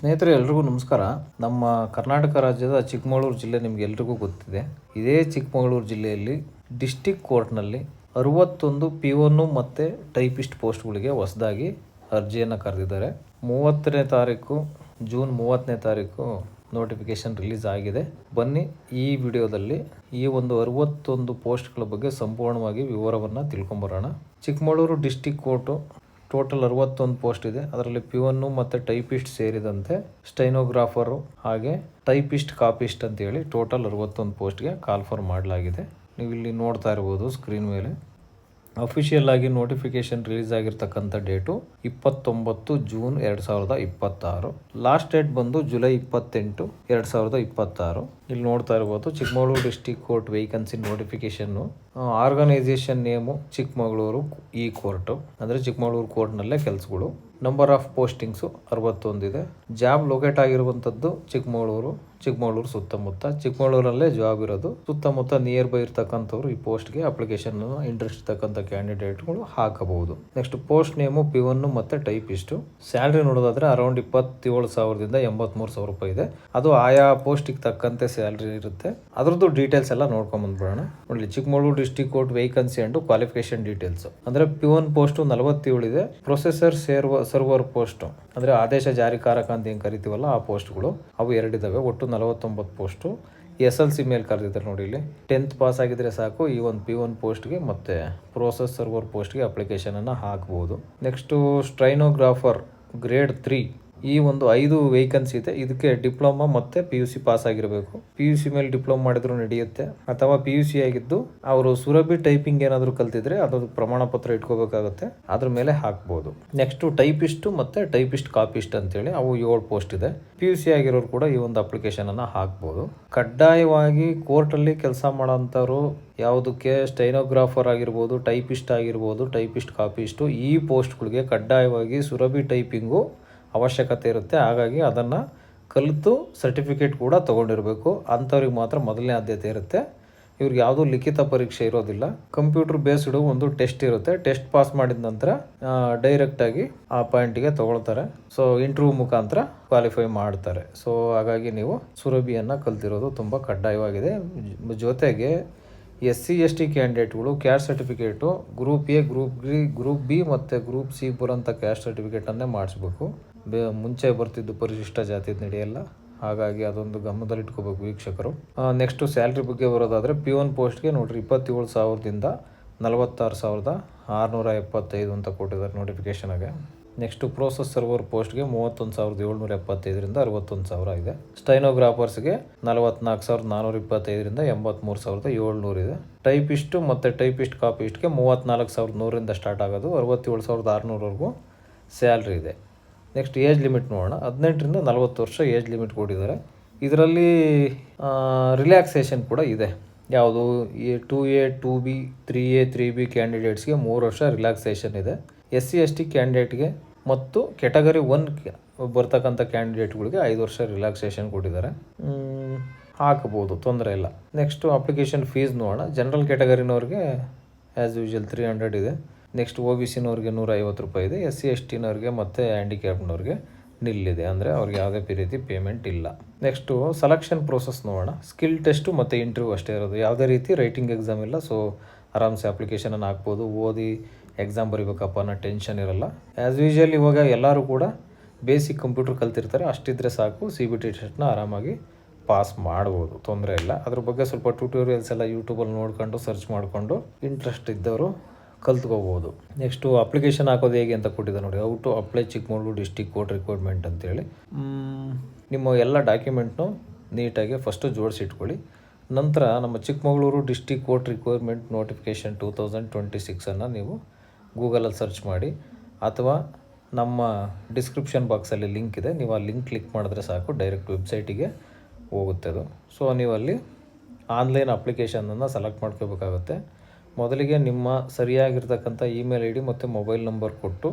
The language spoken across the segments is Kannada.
ಸ್ನೇಹಿತರೆ ಎಲ್ರಿಗೂ ನಮಸ್ಕಾರ. ನಮ್ಮ ಕರ್ನಾಟಕ ರಾಜ್ಯದ ಚಿಕ್ಕಮಗಳೂರು ಜಿಲ್ಲೆ ನಿಮ್ಗೆ ಎಲ್ರಿಗೂ ಗೊತ್ತಿದೆ. ಇದೇ ಚಿಕ್ಕಮಗಳೂರು ಜಿಲ್ಲೆಯಲ್ಲಿ ಡಿಸ್ಟಿಕ್ ಕೋರ್ಟ್ನಲ್ಲಿ 61 ಪಿಒನ್ ಮತ್ತು ಟೈಪಿಸ್ಟ್ ಪೋಸ್ಟ್ಗಳಿಗೆ ಹೊಸದಾಗಿ ಅರ್ಜಿಯನ್ನು ಕರೆದಿದ್ದಾರೆ. 30ನೇ ತಾರೀಕು ಜೂನ್ 30ನೇ ತಾರೀಕು ನೋಟಿಫಿಕೇಶನ್ ರಿಲೀಸ್ ಆಗಿದೆ. ಬನ್ನಿ ಈ ವಿಡಿಯೋದಲ್ಲಿ ಈ ಒಂದು 61 ಪೋಸ್ಟ್ಗಳ ಬಗ್ಗೆ ಸಂಪೂರ್ಣವಾಗಿ ವಿವರವನ್ನು ತಿಳ್ಕೊಂಬರೋಣ. Chikkamagaluru district court total 61 post ಇದೆ. ಅದರಲ್ಲಿ ಪಿಒನ್ನು ಮತ್ತು ಟೈಪಿಸ್ಟ್ ಸೇರಿದಂತೆ ಸ್ಟೈನೋಗ್ರಾಫರು ಹಾಗೆ ಟೈಪಿಸ್ಟ್ ಕಾಪಿಸ್ಟ್ ಅಂತೇಳಿ ಟೋಟಲ್ 61 ಪೋಸ್ಟ್ಗೆ ಕಾಲ್ ಫಾರ್ ಮಾಡಲಾಗಿದೆ. ನೀವು ಇಲ್ಲಿ ನೋಡ್ತಾ ಇರ್ಬೋದು ಸ್ಕ್ರೀನ್ ಮೇಲೆ. ಅಫಿಷಿಯಲ್ ಆಗಿ ನೋಟಿಫಿಕೇಶನ್ ರಿಲೀಸ್ ಆಗಿರ್ತಕ್ಕಂಥ ಡೇಟು 29 ಜೂನ್ 2026. ಲಾಸ್ಟ್ ಡೇಟ್ ಬಂದು ಜುಲೈ 28, 2026. ಇಲ್ಲಿ ನೋಡ್ತಾ ಇರ್ಬೋದು ಚಿಕ್ಕಮಗಳೂರು ಡಿಸ್ಟಿಕ್ ಕೋರ್ಟ್ ವೇಕೆನ್ಸಿ ನೋಟಿಫಿಕೇಶನ್ನು. ಆರ್ಗನೈಸೇಷನ್ ನೇಮು ಚಿಕ್ಕಮಗಳೂರು ಈ ಕೋರ್ಟು, ಅಂದರೆ ಚಿಕ್ಕಮಗಳೂರು ಕೋರ್ಟ್ನಲ್ಲೇ ಕೆಲಸಗಳು. ನಂಬರ್ ಆಫ್ ಪೋಸ್ಟಿಂಗ್ಸು 61 ಇದೆ. ಜಾಬ್ ಲೊಕೇಟ್ ಆಗಿರುವಂಥದ್ದು ಚಿಕ್ಕಮಗಳೂರು ಸುತ್ತಮುತ್ತ. ಚಿಕ್ಕಮಗಳೂರಲ್ಲೇ ಜಾಬ್ ಇರೋದು. ಸುತ್ತಮುತ್ತ ನಿಯರ್ ಬೈ ಇರ್ತಕ್ಕಂಥವ್ರು ಈ ಪೋಸ್ಟ್ಗೆ ಅಪ್ಲಿಕೇಶನ್ ಇಂಟ್ರೆಸ್ಟ್ ಇರ್ತಕ್ಕಂಥ ಕ್ಯಾಂಡಿಡೇಟ್ಗಳು ಹಾಕಬಹುದು. ನೆಕ್ಸ್ಟ್ ಪೋಸ್ಟ್ ನೇಮು ಪಿಒನ್ನು ಮತ್ತು ಟೈಪಿಸ್ಟು. ಸ್ಯಾಲ್ರಿ ನೋಡೋದಾದ್ರೆ ಅರೌಂಡ್ 27,000ದಿಂದ 83,000 ರೂಪಾಯಿ ಇದೆ. ಅದು ಆಯಾ ಪೋಸ್ಟಿಗೆ ತಕ್ಕಂತೆ ಸ್ಯಾಲ್ರಿ ಇರುತ್ತೆ. ಅದರದ್ದು ಡೀಟೇಲ್ಸ್ ಎಲ್ಲ ನೋಡ್ಕೊಂಡ್ ಬಂದ್ಬಿಡೋಣ. ನೋಡಿ, Chikkamagaluru district court vacancy and qualification details ಅಂದ್ರೆ ಪಿಒನ್ ಪೋಸ್ಟ್ 47 ಇದೆ. ಪ್ರೊಸೆಸರ್ ಸರ್ವರ್ ಪೋಸ್ಟ್ ಅಂದ್ರೆ ಆದೇಶ ಜಾರಿಕಾರಕ ಅಂತ ಏನು ಕರಿತೀವಲ್ಲ ಆ ಪೋಸ್ಟ್ಗಳು ಅವು 2 ಇದಾವೆ. ಒಟ್ಟು 49 ಪೋಸ್ಟು. SLC ಮೇಲೆ ಕರೆದಿದ್ದಾರೆ ನೋಡಿ. ಇಲ್ಲಿ 10th ಪಾಸ್ ಆಗಿದ್ರೆ ಸಾಕು ಈ ಒಂದು ಪಿಒನ್ ಪೋಸ್ಟ್ಗೆ ಮತ್ತೆ ಪ್ರೋಸೆಸ್ ಸರ್ವರ್ ಪೋಸ್ಟ್ಗೆ ಅಪ್ಲಿಕೇಶನ್ ಅನ್ನು ಹಾಕಬಹುದು. ನೆಕ್ಸ್ಟ್ ಸ್ಟೈನೋಗ್ರಾಫರ್ ಗ್ರೇಡ್ 3 ಈ ಒಂದು 5 ವೇಕೆನ್ಸಿ ಇದೆ. ಇದಕ್ಕೆ ಡಿಪ್ಲೊಮಾ ಮತ್ತೆ PUC ಪಾಸ್ ಆಗಿರಬೇಕು. PUC ಮೇಲೆ ಡಿಪ್ಲೊಮಾ ಮಾಡಿದ್ರು ನಡೆಯುತ್ತೆ, ಅಥವಾ PUC ಆಗಿದ್ದು ಅವರು ಸುರಭಿ ಟೈಪಿಂಗ್ ಏನಾದರೂ ಕಲ್ತಿದ್ರೆ ಅದು ಪ್ರಮಾಣ ಪತ್ರ ಇಟ್ಕೋಬೇಕಾಗುತ್ತೆ, ಅದ್ರ ಮೇಲೆ ಹಾಕ್ಬೋದು. ನೆಕ್ಸ್ಟ್ ಟೈಪಿಸ್ಟ್ ಮತ್ತೆ ಟೈಪಿಸ್ಟ್ ಕಾಪಿಸ್ಟ್ ಅಂತೇಳಿ ಅವು 7 ಪೋಸ್ಟ್ ಇದೆ. PUC ಆಗಿರೋರು ಕೂಡ ಈ ಒಂದು ಅಪ್ಲಿಕೇಶನ್ ಅನ್ನ ಹಾಕ್ಬೋದು. ಕಡ್ಡಾಯವಾಗಿ ಕೋರ್ಟಲ್ಲಿ ಕೆಲಸ ಮಾಡೋಂಥವ್ರು ಯಾವುದಕ್ಕೆ ಸ್ಟೈನೋಗ್ರಾಫರ್ ಆಗಿರ್ಬೋದು, ಟೈಪಿಸ್ಟ್ ಆಗಿರ್ಬೋದು, ಟೈಪಿಸ್ಟ್ ಕಾಪಿಸ್ಟು ಈ ಪೋಸ್ಟ್ಗಳಿಗೆ ಕಡ್ಡಾಯವಾಗಿ ಸುರಭಿ ಟೈಪಿಂಗು ಅವಶ್ಯಕತೆ ಇರುತ್ತೆ. ಹಾಗಾಗಿ ಅದನ್ನು ಕಲಿತು ಸರ್ಟಿಫಿಕೇಟ್ ಕೂಡ ತೊಗೊಂಡಿರಬೇಕು. ಅಂಥವ್ರಿಗೆ ಮಾತ್ರ ಮೊದಲನೇ ಆದ್ಯತೆ ಇರುತ್ತೆ. ಇವ್ರಿಗೆ ಯಾವುದೂ ಲಿಖಿತ ಪರೀಕ್ಷೆ ಇರೋದಿಲ್ಲ. ಕಂಪ್ಯೂಟರ್ ಬೇಸ್ಡ್ ಒಂದು ಟೆಸ್ಟ್ ಇರುತ್ತೆ. ಟೆಸ್ಟ್ ಪಾಸ್ ಮಾಡಿದ ನಂತರ ಡೈರೆಕ್ಟಾಗಿ ಆ ಪಾಯಿಂಟಿಗೆ ತೊಗೊಳ್ತಾರೆ. ಸೊ ಇಂಟರ್ವ್ಯೂ ಮುಖಾಂತರ ಕ್ವಾಲಿಫೈ ಮಾಡ್ತಾರೆ. ಸೊ ಹಾಗಾಗಿ ನೀವು ಸುರಭಿಯನ್ನು ಕಲ್ತಿರೋದು ತುಂಬ ಕಡ್ಡಾಯವಾಗಿದೆ. ಜೊತೆಗೆ SC/ST ಕ್ಯಾಂಡಿಡೇಟ್ಗಳು caste certificate group A, group B ಮತ್ತು ಗ್ರೂಪ್ C ಬರೋಂಥ ಕ್ಯಾಸ್ಟ್ ಸರ್ಟಿಫಿಕೇಟನ್ನೇ ಮಾಡಿಸ್ಬೇಕು. ಮುಂಚೆ ಬರ್ತಿದ್ದು ಪರಿಶಿಷ್ಟ ಜಾತಿ ನಡೆಯಲ್ಲ. ಹಾಗಾಗಿ ಅದೊಂದು ಗಮನದಲ್ಲಿಟ್ಕೋಬೇಕು ವೀಕ್ಷಕರು. ನೆಕ್ಸ್ಟು ಸ್ಯಾಲ್ರಿ ಬಗ್ಗೆ ಬರೋದಾದರೆ ಪಿಒನ್ ಪೋಸ್ಟ್ಗೆ ನೋಡ್ರಿ 27,000ದಿಂದ 46,675 ಅಂತ ಕೊಟ್ಟಿದ್ದಾರೆ ನೋಟಿಫಿಕೇಷನಾಗೆ. ನೆಕ್ಸ್ಟು ಪ್ರೋಸೆಸ್ ಸರ್ವರ್ ಪೋಸ್ಟ್ಗೆ 31,775ರಿಂದ 61,000 ಇದೆ. ಸ್ಟೈನೋಗ್ರಾಫರ್ಸ್ಗೆ 44,425ರಿಂದ 83,700 ಇದೆ. ಟೈಪಿಸ್ಟು ಮತ್ತು ಟೈಪಿಸ್ಟ್ ಕಾಪಿಸ್ಟ್ಗೆ 34,100ರಿಂದ ಸ್ಟಾರ್ಟ್ ಆಗೋದು, 67,600ವರೆಗೂ ಸ್ಯಾಲ್ರಿ ಇದೆ. ನೆಕ್ಸ್ಟ್ ಏಜ್ ಲಿಮಿಟ್ ನೋಡೋಣ. 18ರಿಂದ 40 ವರ್ಷ ಏಜ್ ಲಿಮಿಟ್ ಕೊಟ್ಟಿದ್ದಾರೆ. ಇದರಲ್ಲಿ ರಿಲ್ಯಾಕ್ಸೇಷನ್ ಕೂಡ ಇದೆ. ಯಾವುದು 2A, 2B, 3A, 3B ಕ್ಯಾಂಡಿಡೇಟ್ಸ್ಗೆ 3 ವರ್ಷ ರಿಲ್ಯಾಕ್ಸೇಷನ್ ಇದೆ. SC/ST ಕ್ಯಾಂಡಿಡೇಟ್ಗೆ ಮತ್ತು ಕೆಟಗರಿ 1 ಬರ್ತಕ್ಕಂಥ ಕ್ಯಾಂಡಿಡೇಟ್ಗಳಿಗೆ 5 ವರ್ಷ ರಿಲ್ಯಾಕ್ಸೇಷನ್ ಕೊಟ್ಟಿದ್ದಾರೆ. ಹಾಕಬಹುದು, ತೊಂದರೆ ಇಲ್ಲ. ನೆಕ್ಸ್ಟು ಅಪ್ಲಿಕೇಶನ್ ಫೀಸ್ ನೋಡೋಣ. ಜನರಲ್ ಕ್ಯಾಟಗರಿನವ್ರಿಗೆ ಆ್ಯಸ್ ಯೂಶುವಲ್ 300 ಇದೆ. ನೆಕ್ಸ್ಟ್ OBCನವ್ರಿಗೆ 150 ರೂಪಾಯಿ ಇದೆ. SC/STನವ್ರಿಗೆ ಮತ್ತು ಹ್ಯಾಂಡಿಕ್ಯಾಪ್ನವ್ರಿಗೆ ನಿಲ್ಲಿದೆ, ಅಂದರೆ ಅವ್ರಿಗೆ ಯಾವುದೇ ರೀತಿ ಪೇಮೆಂಟ್ ಇಲ್ಲ. ನೆಕ್ಸ್ಟು ಸೆಲೆಕ್ಷನ್ ಪ್ರೋಸೆಸ್ ನೋಡೋಣ. ಸ್ಕಿಲ್ ಟೆಸ್ಟು ಮತ್ತು ಇಂಟರ್ವ್ಯೂ ಅಷ್ಟೇ ಇರೋದು. ಯಾವುದೇ ರೀತಿ ರೈಟಿಂಗ್ ಎಕ್ಸಾಮ್ ಇಲ್ಲ. ಸೊ ಆರಾಮ್ಸೆ ಅಪ್ಲಿಕೇಶನನ್ನು ಹಾಕ್ಬೋದು. ಓದಿ ಎಕ್ಸಾಮ್ ಬರೀಬೇಕಪ್ಪ ಅನ್ನೋ ಟೆನ್ಷನ್ ಇರಲ್ಲ. ಆ್ಯಸ್ ಯೂಶುವಲ್ ಇವಾಗ ಎಲ್ಲರೂ ಕೂಡ ಬೇಸಿಕ್ ಕಂಪ್ಯೂಟರ್ ಕಲ್ತಿರ್ತಾರೆ. ಅಷ್ಟಿದ್ರೆ ಸಾಕು CBT ಟೆಸ್ಟ್ನ ಆರಾಮಾಗಿ ಪಾಸ್ ಮಾಡ್ಬೋದು, ತೊಂದರೆ ಇಲ್ಲ. ಅದ್ರ ಬಗ್ಗೆ ಸ್ವಲ್ಪ ಟ್ಯೂಟೋರಿಯಲ್ಸ್ ಎಲ್ಲ ಯೂಟ್ಯೂಬಲ್ಲಿ ನೋಡ್ಕೊಂಡು ಸರ್ಚ್ ಮಾಡಿಕೊಂಡು ಇಂಟ್ರೆಸ್ಟ್ ಇದ್ದವರು ಕಲ್ತ್ಕೋಬೋದು. ನೆಕ್ಸ್ಟು ಅಪ್ಲಿಕೇಶನ್ ಹಾಕೋದು ಹೇಗೆ ಅಂತ ಕೊಟ್ಟಿದ್ದಾರೆ ನೋಡಿ. How to apply Chikkamagaluru district court requirement ಅಂತೇಳಿ. ನಿಮ್ಮ ಎಲ್ಲ ಡಾಕ್ಯುಮೆಂಟ್ನು ನೀಟಾಗಿ ಫಸ್ಟು ಜೋಡಿಸಿಟ್ಕೊಳ್ಳಿ. ನಂತರ ನಮ್ಮ Chikkamagaluru district court requirement notification 2026 ನೀವು ಗೂಗಲಲ್ಲಿ ಸರ್ಚ್ ಮಾಡಿ, ಅಥವಾ ನಮ್ಮ ಡಿಸ್ಕ್ರಿಪ್ಷನ್ ಬಾಕ್ಸಲ್ಲಿ ಲಿಂಕ್ ಇದೆ. ನೀವು ಆ ಲಿಂಕ್ ಕ್ಲಿಕ್ ಮಾಡಿದ್ರೆ ಸಾಕು, ಡೈರೆಕ್ಟ್ ವೆಬ್ಸೈಟಿಗೆ ಹೋಗುತ್ತೆ ಅದು. ಸೊ ನೀವು ಅಲ್ಲಿ ಆನ್ಲೈನ್ ಅಪ್ಲಿಕೇಶನನ್ನು ಸೆಲೆಕ್ಟ್ ಮಾಡ್ಕೋಬೇಕಾಗುತ್ತೆ. ಮೊದಲಿಗೆ ನಿಮ್ಮ ಸರಿಯಾಗಿರ್ತಕ್ಕಂಥ ಇಮೇಲ್ ID ಮತ್ತು ಮೊಬೈಲ್ ನಂಬರ್ ಕೊಟ್ಟು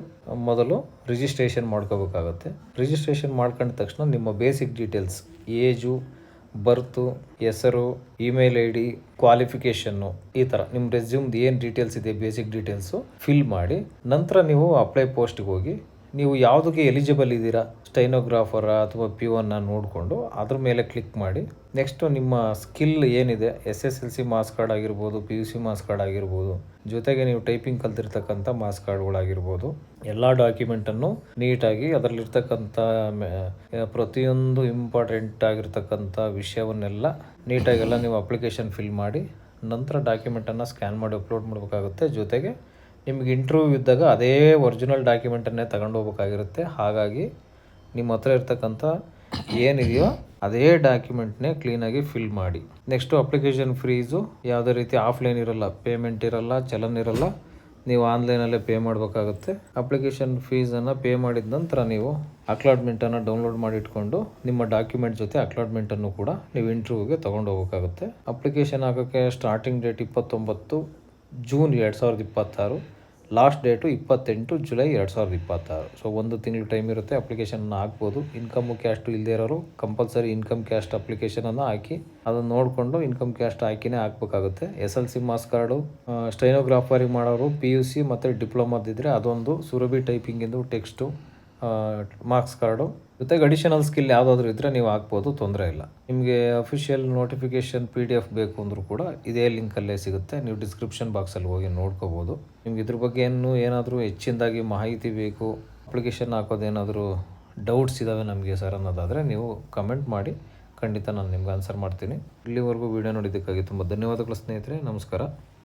ಮೊದಲು ರಿಜಿಸ್ಟ್ರೇಷನ್ ಮಾಡ್ಕೋಬೇಕಾಗತ್ತೆ. ರಿಜಿಸ್ಟ್ರೇಷನ್ ಮಾಡ್ಕೊಂಡ ತಕ್ಷಣ ನಿಮ್ಮ ಬೇಸಿಕ್ ಡೀಟೇಲ್ಸ್, ಏಜು, ಬರ್ತು, ಹೆಸರು, ಇಮೇಲ್ ID, ಕ್ವಾಲಿಫಿಕೇಷನ್ನು, ಈ ಥರ ನಿಮ್ಮ ರೆಸ್ಯೂಮ್ದು ಏನು ಡೀಟೇಲ್ಸ್ ಇದೆ ಬೇಸಿಕ್ ಡೀಟೇಲ್ಸು ಫಿಲ್ ಮಾಡಿ ನಂತರ ನೀವು ಅಪ್ಲೈ ಪೋಸ್ಟಿಗೆ ಹೋಗಿ ನೀವು ಯಾವುದಕ್ಕೆ ಎಲಿಜಿಬಲ್ ಇದ್ದೀರಾ, ಸ್ಟೈನೋಗ್ರಾಫರ ಅಥವಾ P1 ನೋಡಿಕೊಂಡು ಅದ್ರ ಮೇಲೆ ಕ್ಲಿಕ್ ಮಾಡಿ. ನೆಕ್ಸ್ಟು ನಿಮ್ಮ ಸ್ಕಿಲ್ ಏನಿದೆ, SSLC ಮಾರ್ಕ್ಸ್ ಕಾರ್ಡ್ ಆಗಿರ್ಬೋದು, PUC ಮಾರ್ಕ್ಸ್ ಕಾರ್ಡ್ ಆಗಿರ್ಬೋದು, ಜೊತೆಗೆ ನೀವು ಟೈಪಿಂಗ್ ಕಲ್ತಿರ್ತಕ್ಕಂಥ ಮಾರ್ಕ್ಸ್ ಕಾರ್ಡ್ಗಳಾಗಿರ್ಬೋದು, ಎಲ್ಲ ಡಾಕ್ಯುಮೆಂಟನ್ನು ನೀಟಾಗಿ ಅದರಲ್ಲಿರ್ತಕ್ಕಂಥ ಪ್ರತಿಯೊಂದು ಇಂಪಾರ್ಟೆಂಟ್ ಆಗಿರ್ತಕ್ಕಂಥ ವಿಷಯವನ್ನೆಲ್ಲ ನೀಟಾಗೆಲ್ಲ ನೀವು ಅಪ್ಲಿಕೇಶನ್ ಫಿಲ್ ಮಾಡಿ ನಂತರ ಡಾಕ್ಯುಮೆಂಟನ್ನು ಸ್ಕ್ಯಾನ್ ಮಾಡಿ ಅಪ್ಲೋಡ್ ಮಾಡಬೇಕಾಗುತ್ತೆ. ಜೊತೆಗೆ ನಿಮಗೆ ಇಂಟರ್ವ್ಯೂ ಇದ್ದಾಗ ಅದೇ ಒರಿಜಿನಲ್ ಡಾಕ್ಯುಮೆಂಟನ್ನೇ ತಗೊಂಡು ಹೋಗ್ಬೇಕಾಗಿರುತ್ತೆ. ಹಾಗಾಗಿ ನಿಮ್ಮ ಹತ್ರ ಇರ್ತಕ್ಕಂಥ ಏನಿದೆಯೋ ಅದೇ ಡಾಕ್ಯುಮೆಂಟ್ನೇ ಕ್ಲೀನಾಗಿ ಫಿಲ್ ಮಾಡಿ. ನೆಕ್ಸ್ಟು ಅಪ್ಲಿಕೇಶನ್ ಫೀಸು ಯಾವುದೇ ರೀತಿ ಆಫ್ಲೈನ್ ಇರೋಲ್ಲ, ಪೇಮೆಂಟ್ ಇರೋಲ್ಲ, ಚಲನ್ ಇರೋಲ್ಲ, ನೀವು ಆನ್ಲೈನಲ್ಲೇ ಪೇ ಮಾಡಬೇಕಾಗುತ್ತೆ. ಅಪ್ಲಿಕೇಶನ್ ಫೀಸನ್ನು ಪೇ ಮಾಡಿದ ನಂತರ ನೀವು ಅಕ್ಲಾಟ್ಮೆಂಟನ್ನು ಡೌನ್ಲೋಡ್ ಮಾಡಿ ಇಟ್ಕೊಂಡು ನಿಮ್ಮ ಡಾಕ್ಯುಮೆಂಟ್ ಜೊತೆ ಅಕ್ಲಾಟ್ಮೆಂಟನ್ನು ಕೂಡ ನೀವು ಇಂಟರ್ವ್ಯೂಗೆ ತೊಗೊಂಡು ಹೋಗ್ಬೇಕಾಗುತ್ತೆ. ಅಪ್ಲಿಕೇಶನ್ ಹಾಕೋಕ್ಕೆ starting date 29 June 2026, last date 28 July 2026. So 1 ತಿಂಗಳು ಟೈಮ್ ಇರುತ್ತೆ. ಅಪ್ಲಿಕೇಶನನ್ನು ಹಾಕ್ಬೋದು. ಇನ್ಕಮು ಕ್ಯಾಸ್ಟು ಇಲ್ಲದೇ ಇರೋರು ಕಂಪಲ್ಸರಿ ಇನ್ಕಮ್ ಕ್ಯಾಸ್ಟ್ ಅಪ್ಲಿಕೇಶನನ್ನು ಹಾಕಿ ಅದನ್ನು ನೋಡಿಕೊಂಡು ಇನ್ಕಮ್ ಕ್ಯಾಸ್ಟ್ ಹಾಕಿನೇ ಹಾಕಬೇಕಾಗುತ್ತೆ. SLC ಮಾರ್ಕ್ಸ್ ಕಾರ್ಡು, ಸ್ಟೈನೋಗ್ರಾಫರಿಗೆ ಮಾಡೋರು PUC ಮತ್ತು ಡಿಪ್ಲೊಮಾದಿದ್ದರೆ ಅದೊಂದು, ಸುರಭಿ ಟೈಪಿಂಗಿಂದು ಟೆಕ್ಸ್ಟು ಮಾರ್ಕ್ಸ್ ಕಾರ್ಡು, ಜೊತೆಗೆ ಅಡಿಷನಲ್ ಸ್ಕಿಲ್ ಯಾವುದಾದ್ರೂ ಇದ್ದರೆ ನೀವು ಹಾಕ್ಬೋದು, ತೊಂದರೆ ಇಲ್ಲ. ನಿಮಗೆ ಅಫಿಷಿಯಲ್ ನೋಟಿಫಿಕೇಷನ್ PDF ಬೇಕು ಅಂದರೂ ಕೂಡ ಇದೇ ಲಿಂಕಲ್ಲೇ ಸಿಗುತ್ತೆ. ನೀವು ಡಿಸ್ಕ್ರಿಪ್ಷನ್ ಬಾಕ್ಸಲ್ಲಿ ಹೋಗಿ ನೋಡ್ಕೋಬೋದು. ನಿಮ್ಗೆ ಇದ್ರ ಬಗ್ಗೆ ಏನಾದರೂ ಹೆಚ್ಚಿನದಾಗಿ ಮಾಹಿತಿ ಬೇಕು, ಅಪ್ಲಿಕೇಶನ್ ಹಾಕೋದೇನಾದರೂ ಡೌಟ್ಸ್ ಇದ್ದಾವೆ ನಮಗೆ ಸರ್ ಅನ್ನೋದಾದರೆ ನೀವು ಕಮೆಂಟ್ ಮಾಡಿ, ಖಂಡಿತ ನಾನು ನಿಮ್ಗೆ ಆನ್ಸರ್ ಮಾಡ್ತೀನಿ. ಇಲ್ಲಿವರೆಗೂ ವೀಡಿಯೋ ನೋಡಿದ್ದಕ್ಕಾಗಿ ತುಂಬ ಧನ್ಯವಾದಗಳು ಸ್ನೇಹಿತರೆ. ನಮಸ್ಕಾರ.